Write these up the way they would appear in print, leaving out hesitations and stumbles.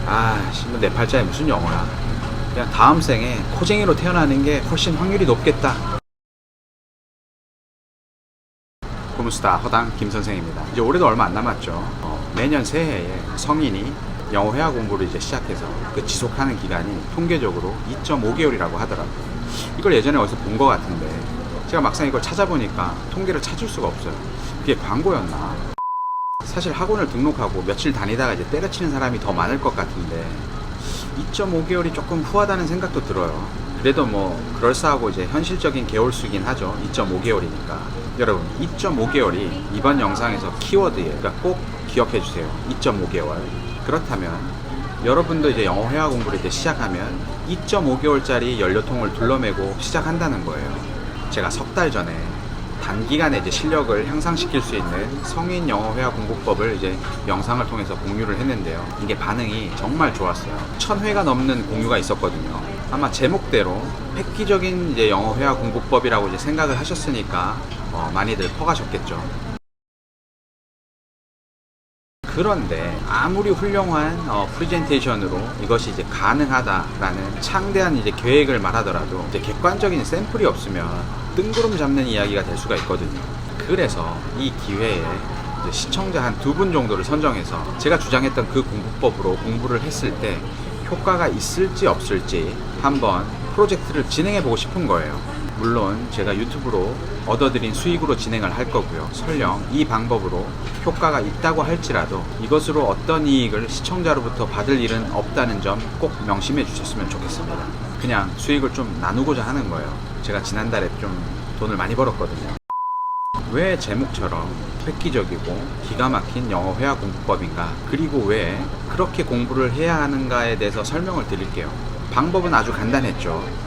뭐 내 팔자에 무슨 영어야. 그냥 다음 생에 코쟁이로 태어나는 게 훨씬 확률이 높겠다. 구무스타 허당 김선생입니다. 이제 올해도 얼마 안 남았죠. 매년 새해에 성인이 영어 회화 공부를 이제 시작해서 그 지속하는 기간이 통계적으로 2.5개월이라고 하더라고요. 이걸 예전에 어디서 본 것 같은데 제가 막상 이걸 찾아보니까 통계를 찾을 수가 없어요. 그게 광고였나? 사실 학원을 등록하고 며칠 다니다가 이제 때려치는 사람이 더 많을 것 같은데 2.5개월이 조금 후하다는 생각도 들어요. 그래도 뭐 그럴싸하고 이제 현실적인 개월수긴 하죠. 2.5개월이니까. 여러분 2.5개월이 이번 영상에서 키워드예요. 그러니까 꼭 기억해 주세요. 2.5개월. 그렇다면 여러분도 이제 영어 회화 공부를 이제 시작하면 2.5개월짜리 연료통을 둘러매고 시작한다는 거예요. 제가 석 달 전에 단기간에 이제 실력을 향상시킬 수 있는 성인 영어 회화 공부법을 이제 영상을 통해서 공유를 했는데요. 이게 반응이 정말 좋았어요. 1000회가 넘는 공유가 있었거든요. 아마 제목대로 획기적인 이제 영어 회화 공부법이라고 이제 생각을 하셨으니까 많이들 퍼가셨겠죠. 그런데 아무리 훌륭한 프레젠테이션으로 이것이 이제 가능하다라는 창대한 이제 계획을 말하더라도 이제 객관적인 샘플이 없으면 뜬구름 잡는 이야기가 될 수가 있거든요. 그래서 이 기회에 이제 시청자 한 2분 정도를 선정해서 제가 주장했던 그 공부법으로 공부를 했을 때 효과가 있을지 없을지 한번 프로젝트를 진행해 보고 싶은 거예요. 물론 제가 유튜브로 얻어들인 수익으로 진행을 할 거고요. 설령 이 방법으로 효과가 있다고 할지라도 이것으로 어떤 이익을 시청자로부터 받을 일은 없다는 점 꼭 명심해 주셨으면 좋겠습니다. 그냥 수익을 좀 나누고자 하는 거예요. 제가 지난달에 좀 돈을 많이 벌었거든요. 왜 제목처럼 획기적이고 기가 막힌 영어 회화 공부법인가? 그리고 왜 그렇게 공부를 해야 하는가에 대해서 설명을 드릴게요. 방법은 아주 간단했죠.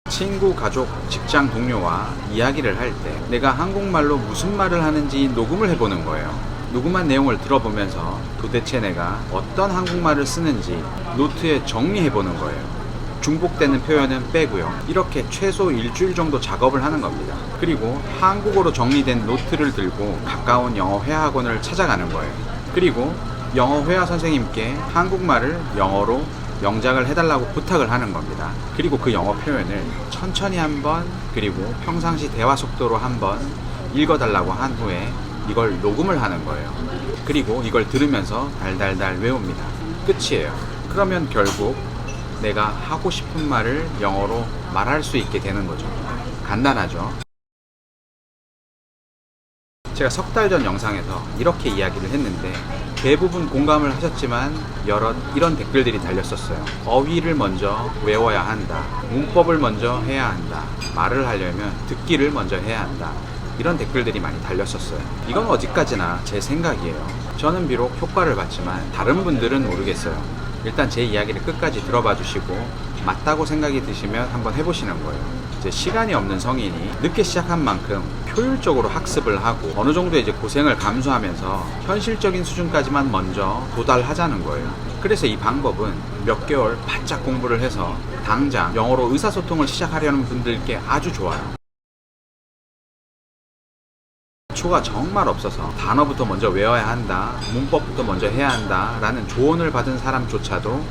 친구, 가족, 직장 동료와 이야기를 할 때 내가 한국말로 무슨 말을 하는지 녹음을 해보는 거예요. 녹음한 내용을 들어보면서 도대체 내가 어떤 한국말을 쓰는지 노트에 정리해보는 거예요. 중복되는 표현은 빼고요. 이렇게 최소 일주일 정도 작업을 하는 겁니다. 그리고 한국어로 정리된 노트를 들고 가까운 영어 회화 학원을 찾아가는 거예요. 그리고 영어 회화 선생님께 한국말을 영어로 영작을 해달라고 부탁을 하는 겁니다. 그리고 그 영어 표현을 천천히 한번 그리고 평상시 대화 속도로 한번 읽어달라고 한 후에 이걸 녹음을 하는 거예요. 그리고 이걸 들으면서 달달달 외웁니다. 끝이에요. 그러면 결국 내가 하고 싶은 말을 영어로 말할 수 있게 되는 거죠. 간단하죠? 제가 석 달 전 영상에서 이렇게 이야기를 했는데 대부분 공감을 하셨지만 여러 이런 댓글들이 달렸었어요. 어휘를 먼저 외워야 한다. 문법을 먼저 해야 한다. 말을 하려면 듣기를 먼저 해야 한다. 이런 댓글들이 많이 달렸었어요. 이건 어디까지나 제 생각이에요. 저는 비록 효과를 봤지만 다른 분들은 모르겠어요. 일단 제 이야기를 끝까지 들어봐 주시고 맞다고 생각이 드시면 한번 해보시는 거예요. 이제 시간이 없는 성인이 늦게 시작한 만큼 효율적으로 학습을 하고 어느 정도 이제 고생을 감수하면서 현실적인 수준까지만 먼저 도달하자는 거예요. 그래서 이 방법은 몇 개월 바짝 공부를 해서 당장 영어로 의사소통을 시작하려는 분들께 아주 좋아요. 기초가 정말 없어서 단어부터 먼저 외워야 한다, 문법부터 먼저 해야 한다 라는 조언을 받은 사람조차도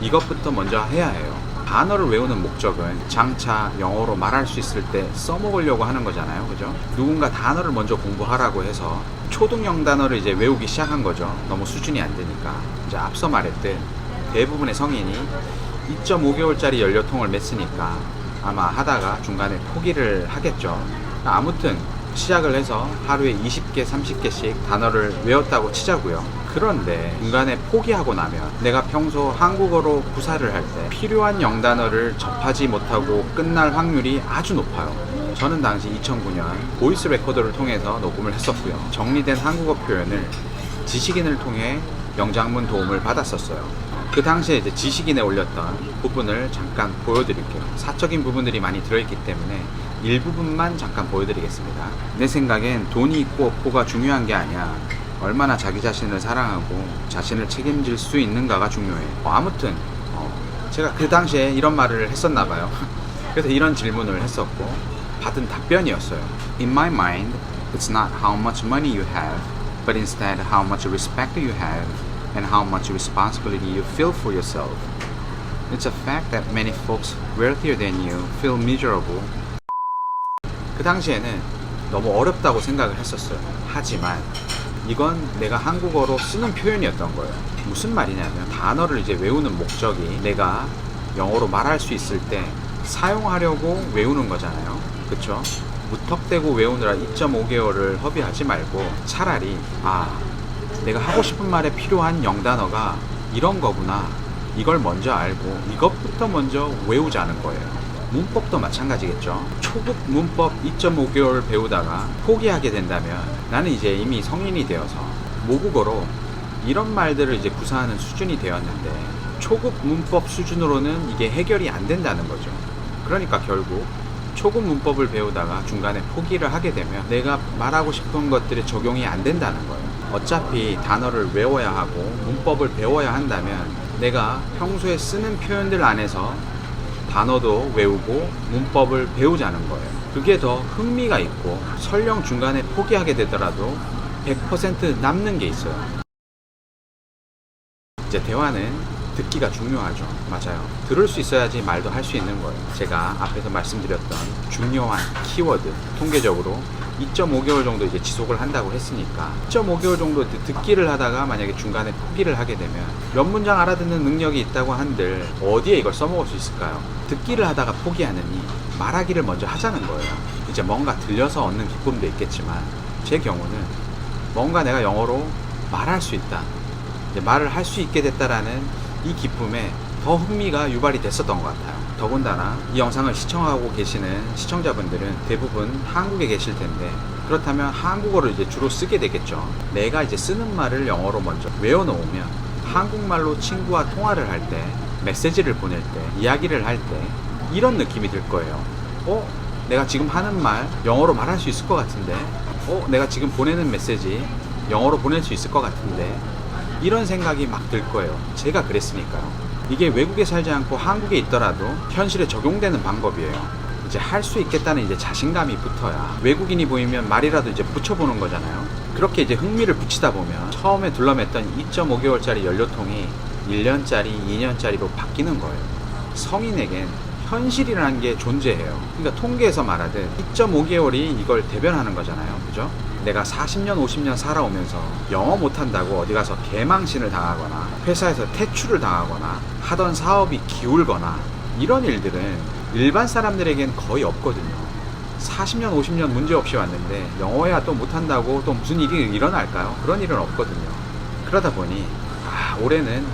이것부터 먼저 해야 해요. 단어를 외우는 목적은 장차 영어로 말할 수 있을 때 써먹으려고 하는 거잖아요. 그죠? 누군가 단어를 먼저 공부하라고 해서 초등 영단어를 이제 외우기 시작한 거죠. 너무 수준이 안 되니까. 이제 앞서 말했듯 대부분의 성인이 2.5개월짜리 연료통을 맸으니까 아마 하다가 중간에 포기를 하겠죠. 아무튼 시작을 해서 하루에 20개, 30개씩 단어를 외웠다고 치자고요. 그런데 중간에 포기하고 나면 내가 평소 한국어로 구사를 할 때 필요한 영단어를 접하지 못하고 끝날 확률이 아주 높아요. 저는 당시 2009년 보이스 레코더를 통해서 녹음을 했었고요. 정리된 한국어 표현을 지식인을 통해 영장문 도움을 받았었어요. 그 당시에 이제 지식인에 올렸던 부분을 잠깐 보여드릴게요. 사적인 부분들이 많이 들어있기 때문에 일부분만 잠깐 보여드리겠습니다. 내 생각엔 돈이 있고 없고가 중요한 게 아니야. 얼마나 자기 자신을 사랑하고 자신을 책임질 수 있는가가 중요해. 아무튼 제가 그 당시에 이런 말을 했었나 봐요. 그래서 이런 질문을 했었고 받은 답변이었어요. In my mind, it's not how much money you have, but instead how much respect you have and how much responsibility you feel for yourself. It's a fact that many folks wealthier than you feel miserable. 그 당시에는 너무 어렵다고 생각을 했었어요. 하지만 이건 내가 한국어로 쓰는 표현이었던 거예요. 무슨 말이냐면 단어를 이제 외우는 목적이 내가 영어로 말할 수 있을 때 사용하려고 외우는 거잖아요. 그쵸? 무턱대고 외우느라 2.5개월을 허비하지 말고 차라리 내가 하고 싶은 말에 필요한 영단어가 이런 거구나, 이걸 먼저 알고 이것부터 먼저 외우자는 거예요. 문법도 마찬가지겠죠. 초급 문법 2.5개월 배우다가 포기하게 된다면 나는 이제 이미 성인이 되어서 모국어로 이런 말들을 이제 구사하는 수준이 되었는데 초급 문법 수준으로는 이게 해결이 안 된다는 거죠. 그러니까 결국 초급 문법을 배우다가 중간에 포기를 하게 되면 내가 말하고 싶은 것들이 적용이 안 된다는 거예요. 어차피 단어를 외워야 하고 문법을 배워야 한다면 내가 평소에 쓰는 표현들 안에서 단어도 외우고 문법을 배우자는 거예요. 그게 더 흥미가 있고 설령 중간에 포기하게 되더라도 100% 남는 게 있어요. 이제 대화는 듣기가 중요하죠. 맞아요. 들을 수 있어야지 말도 할 수 있는 거예요. 제가 앞에서 말씀드렸던 중요한 키워드, 통계적으로 2.5개월 정도 이제 지속을 한다고 했으니까 2.5개월 정도 듣기를 하다가 만약에 중간에 포기를 하게 되면 몇 문장 알아듣는 능력이 있다고 한들 어디에 이걸 써먹을 수 있을까요? 듣기를 하다가 포기하느니 말하기를 먼저 하자는 거예요. 이제 뭔가 들려서 얻는 기쁨도 있겠지만 제 경우는 뭔가 내가 영어로 말할 수 있다, 이제 말을 할 수 있게 됐다라는 이 기쁨에 더 흥미가 유발이 됐었던 것 같아요. 더군다나 이 영상을 시청하고 계시는 시청자분들은 대부분 한국에 계실 텐데 그렇다면 한국어를 이제 주로 쓰게 되겠죠. 내가 이제 쓰는 말을 영어로 먼저 외워놓으면 한국말로 친구와 통화를 할 때, 메시지를 보낼 때, 이야기를 할 때 이런 느낌이 들 거예요. 내가 지금 하는 말 영어로 말할 수 있을 것 같은데, 내가 지금 보내는 메시지 영어로 보낼 수 있을 것 같은데, 이런 생각이 막 들 거예요. 제가 그랬으니까요. 이게 외국에 살지 않고 한국에 있더라도 현실에 적용되는 방법이에요. 이제 할 수 있겠다는 이제 자신감이 붙어야 외국인이 보이면 말이라도 이제 붙여보는 거잖아요. 그렇게 이제 흥미를 붙이다 보면 처음에 둘러맸던 2.5개월짜리 연료통이 1년짜리, 2년짜리로 바뀌는 거예요. 성인에겐 현실이라는 게 존재해요. 그러니까 통계에서 말하듯 2.5개월이 이걸 대변하는 거잖아요. 그죠? 내가 40년, 50년 살아오면서 영어 못한다고 어디 가서 개망신을 당하거나 회사에서 퇴출을 당하거나 하던 사업이 기울거나 이런 일들은 일반 사람들에겐 거의 없거든요. 40년, 50년 문제없이 왔는데 영어야 또 못한다고 또 무슨 일이 일어날까요? 그런 일은 없거든요. 그러다 보니 올해는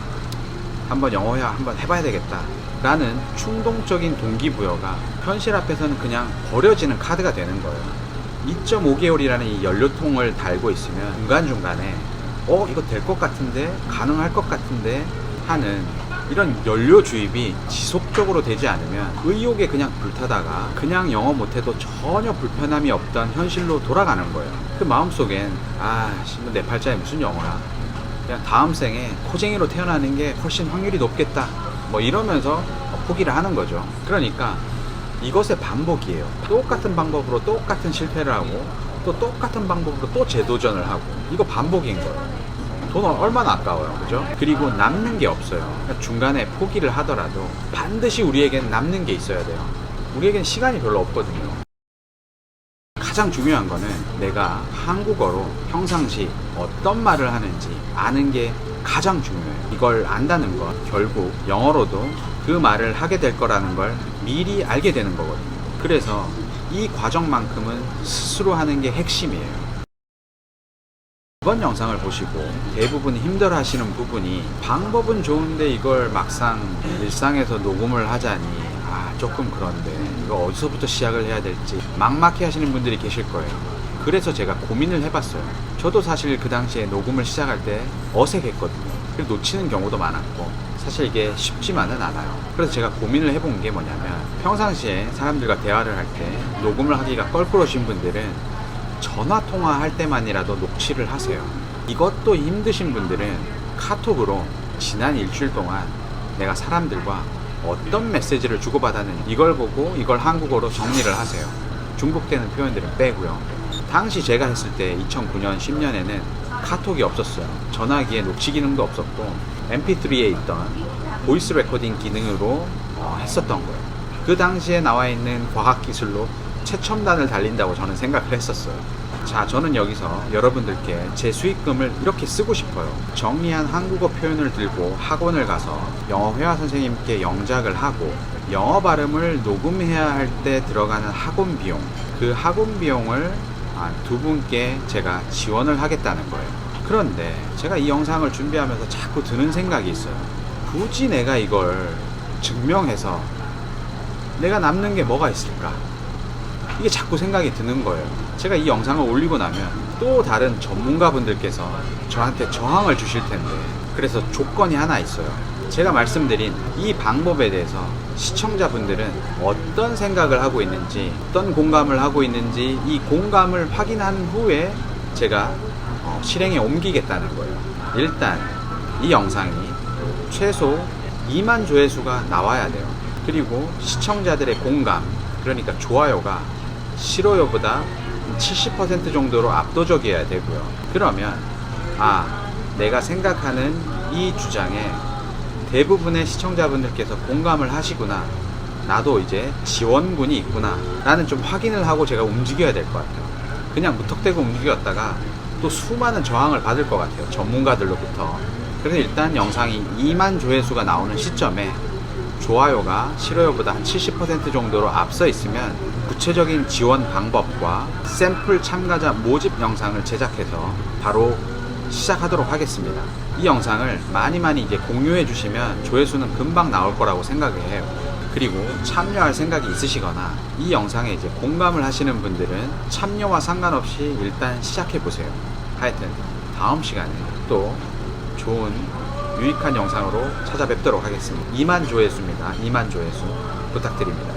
한번 영어야 한번 해봐야 되겠다 라는 충동적인 동기부여가 현실 앞에서는 그냥 버려지는 카드가 되는 거예요. 2.5개월이라는 이 연료통을 달고 있으면 중간중간에 이거 될 것 같은데, 가능할 것 같은데 하는 이런 연료 주입이 지속적으로 되지 않으면 의욕에 그냥 불타다가 그냥 영어 못해도 전혀 불편함이 없던 현실로 돌아가는 거예요. 그 마음속엔 내 팔자에 무슨 영어야, 그냥 다음 생에 코쟁이로 태어나는 게 훨씬 확률이 높겠다, 뭐 이러면서 포기를 하는 거죠. 그러니까 이것의 반복이에요. 똑같은 방법으로 똑같은 실패를 하고 또 똑같은 방법으로 또 재도전을 하고, 이거 반복인 거예요. 돈 얼마나 아까워요. 그죠? 그리고 남는 게 없어요. 그러니까 중간에 포기를 하더라도 반드시 우리에겐 남는 게 있어야 돼요. 우리에겐 시간이 별로 없거든요. 가장 중요한 거는 내가 한국어로 평상시 어떤 말을 하는지 아는 게 가장 중요해요. 이걸 안다는 건 결국 영어로도 그 말을 하게 될 거라는 걸 미리 알게 되는 거거든요. 그래서 이 과정만큼은 스스로 하는 게 핵심이에요. 이번 영상을 보시고 대부분 힘들어 하시는 부분이 방법은 좋은데 이걸 막상 일상에서 녹음을 하자니 조금 그런데 이거 어디서부터 시작을 해야 될지 막막해 하시는 분들이 계실 거예요. 그래서 제가 고민을 해봤어요. 저도 사실 그 당시에 녹음을 시작할 때 어색했거든요. 그래서 놓치는 경우도 많았고 사실 이게 쉽지만은 않아요. 그래서 제가 고민을 해본 게 뭐냐면, 평상시에 사람들과 대화를 할 때 녹음을 하기가 껄끄러우신 분들은 전화 통화할 때만이라도 녹취를 하세요. 이것도 힘드신 분들은 카톡으로 지난 일주일 동안 내가 사람들과 어떤 메시지를 주고받았는지 이걸 보고 이걸 한국어로 정리를 하세요. 중복되는 표현들은 빼고요. 당시 제가 했을 때 2009년, 10년에는 카톡이 없었어요. 전화기에 녹취 기능도 없었고 mp3에 있던 보이스 레코딩 기능으로 했었던 거예요. 그 당시에 나와 있는 과학기술로 최첨단을 달린다고 저는 생각을 했었어요. 자, 저는 여기서 여러분들께 제 수익금을 이렇게 쓰고 싶어요. 정리한 한국어 표현을 들고 학원을 가서 영어 회화 선생님께 영작을 하고 영어 발음을 녹음해야 할 때 들어가는 학원 비용, 그 학원 비용을 두 분께 제가 지원을 하겠다는 거예요. 그런데 제가 이 영상을 준비하면서 자꾸 드는 생각이 있어요. 굳이 내가 이걸 증명해서 내가 남는 게 뭐가 있을까? 이게 자꾸 생각이 드는 거예요. 제가 이 영상을 올리고 나면 또 다른 전문가분들께서 저한테 저항을 주실 텐데, 그래서 조건이 하나 있어요. 제가 말씀드린 이 방법에 대해서 시청자분들은 어떤 생각을 하고 있는지, 어떤 공감을 하고 있는지, 이 공감을 확인한 후에 제가 실행에 옮기겠다는 거예요. 일단 이 영상이 최소 2만 조회수가 나와야 돼요. 그리고 시청자들의 공감, 그러니까 좋아요가 싫어요보다 70% 정도로 압도적이어야 되고요. 그러면 내가 생각하는 이 주장에 대부분의 시청자분들께서 공감을 하시구나, 나도 이제 지원군이 있구나 라는 좀 확인을 하고 제가 움직여야 될 것 같아요. 그냥 무턱대고 움직였다가 또 수많은 저항을 받을 것 같아요, 전문가들로부터. 그래서 일단 영상이 2만 조회수가 나오는 시점에 좋아요가 싫어요보다 한 70% 정도로 앞서 있으면 구체적인 지원 방법과 샘플 참가자 모집 영상을 제작해서 바로 시작하도록 하겠습니다. 이 영상을 많이 이제 공유해 주시면 조회수는 금방 나올 거라고 생각을 해요. 그리고 참여할 생각이 있으시거나 이 영상에 이제 공감을 하시는 분들은 참여와 상관없이 일단 시작해 보세요. 하여튼 다음 시간에 또 좋은 유익한 영상으로 찾아뵙도록 하겠습니다. 2만 조회수입니다. 2만 조회수 부탁드립니다.